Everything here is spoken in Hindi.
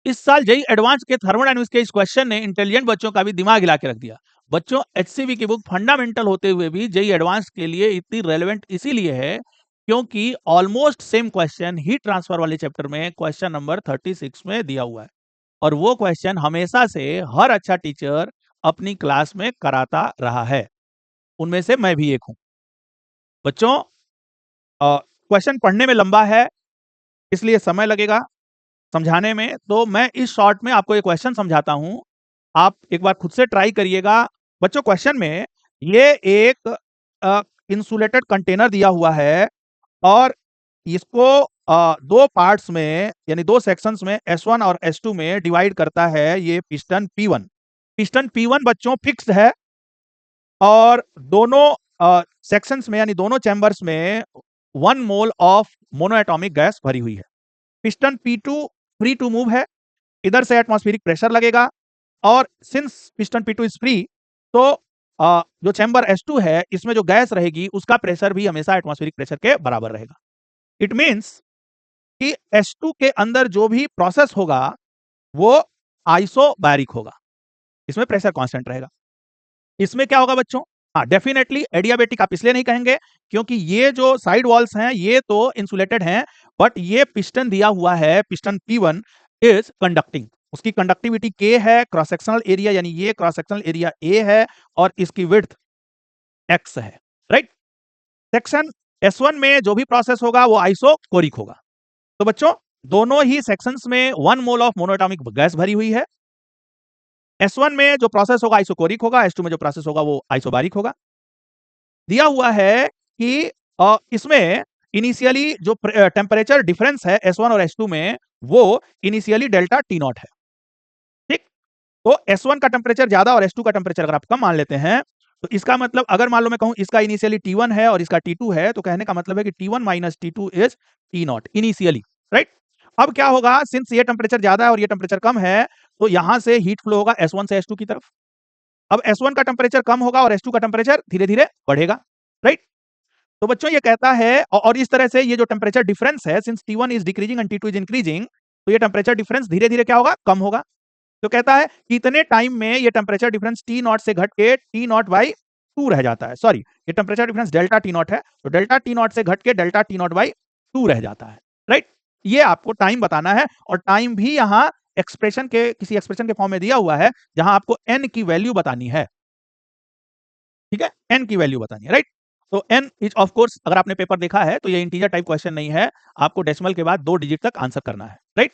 इस साल जेईई एडवांस के थर्मोडायनामिक्स के इस क्वेश्चन ने इंटेलिजेंट बच्चों का भी दिमाग हिला के रख दिया। बच्चों, एचसीवी की बुक फंडामेंटल होते हुए भी जेईई एडवांस के लिए इतनी रेलेवेंट इसीलिए है क्योंकि almost same question heat transfer वाले चैप्टर में क्वेश्चन नंबर 36 में दिया हुआ है और वो क्वेश्चन हमेशा से हर अच्छा टीचर अपनी क्लास में कराता रहा है, उनमें से मैं भी एक हूं। बच्चों, क्वेश्चन पढ़ने में लंबा है इसलिए समय लगेगा समझाने में, तो मैं इस शॉर्ट में आपको एक क्वेश्चन समझाता हूं, आप एक बार खुद से ट्राई करिएगा। बच्चों, क्वेश्चन में ये एक इंसुलेटेड कंटेनर दिया हुआ है और इसको दो पार्ट्स में यानी दो सेक्शंस में S1 और S2 में डिवाइड करता है ये पिस्टन P1। पिस्टन P1 बच्चों फिक्स्ड है और दोनों सेक्शंस में यानी दोनों चैम्बर्स में 1 मोल ऑफ मोनोएटॉमिक गैस भरी हुई है। Piston P2 free to move है, इधर से एटमॉस्फेरिक प्रेशर लगेगा और since piston P2 is free तो जो चैम्बर S2 है इसमें जो गैस रहेगी उसका प्रेशर भी हमेशा एटमॉस्फेरिक प्रेशर के बराबर रहेगा। इट मींस कि S2 के अंदर जो भी प्रोसेस होगा वो आइसोबैरिक होगा, इसमें प्रेशर कांस्टेंट रहेगा। इसमें क्या होगा बच्चों? हाँ, डेफिनेटली एडियाबेटिक आप इसलिए नहीं कहेंगे क्योंकि ये जो साइड वॉल्स हैं ये तो इंसुलेटेड हैं, बट ये पिस्टन दिया हुआ है, पिस्टन P1 इज कंडक्टिंग, उसकी कंडक्टिविटी K है, क्रॉस सेक्शनल एरिया यानी ये क्रॉस सेक्शनल एरिया A है और इसकी विड्थ X है, राइट। सेक्शन S1 में जो भी प्रोसेस होगा वो आइसोकोरिक होगा। तो बच्चों, दोनों ही सेक्शंस में 1 मोल ऑफ मोनोएटॉमिक गैस भरी हुई है। S1 में जो प्रोसेस होगा आइसोकोरिक होगा, S2 में जो प्रोसेस होगा वो आइसोबारिक होगा। दिया हुआ है कि इसमें इनिशियली जो टेम्परेचर डिफरेंस है S1 और S2 में वो इनिशियली डेल्टा T नॉट है, ठीक। तो S1 का टेम्परेचर ज्यादा और S2 का टेम्परेचर अगर आप कम मान लेते हैं तो इसका मतलब अगर मान लो मैं कहूं इसका इनिशियली T1 है और इसका T2 है तो कहने का मतलब है कि T1 minus T2 is T not initially, right. अब क्या होगा, सिंस ये टेम्परेचर ज्यादा है और ये टेम्परेचर कम है तो यहां से हीट फ्लो होगा S1 से S2 की तरफ। अब S1 का टेम्परेचर कम होगा और S2 का टेम्परेचर धीरे धीरे बढ़ेगा, राइट। तो बच्चों ये कहता है और इस तरह से ये जो टेम्परेचर डिफरेंस है, since T1 is decreasing and T2 is increasing, तो ये टेम्परेचर डिफरेंस धीरे धीरे क्या होगा, कम होगा। तो कहता है कि इतने टाइम में ये टेम्परेचर डिफरेंस T नॉट से घट के T नॉट बाई 2 रह जाता है। सॉरी, ये temperature difference delta T not है तो डेल्टा T नॉट से घट के डेल्टा T नॉट बाई 2 रह जाता है, राइट। ये आपको टाइम बताना है और टाइम भी यहां एक्सप्रेशन के किसी एक्सप्रेशन के फॉर्म में दिया हुआ है जहां आपको n की वैल्यू बतानी है, ठीक है, n की वैल्यू बतानी है, राइट। तो n इज ऑफ कोर्स अगर आपने पेपर देखा है तो ये इंटीजर टाइप क्वेश्चन नहीं है, आपको डेसिमल के बाद 2 डिजिट तक आंसर करना है, राइट।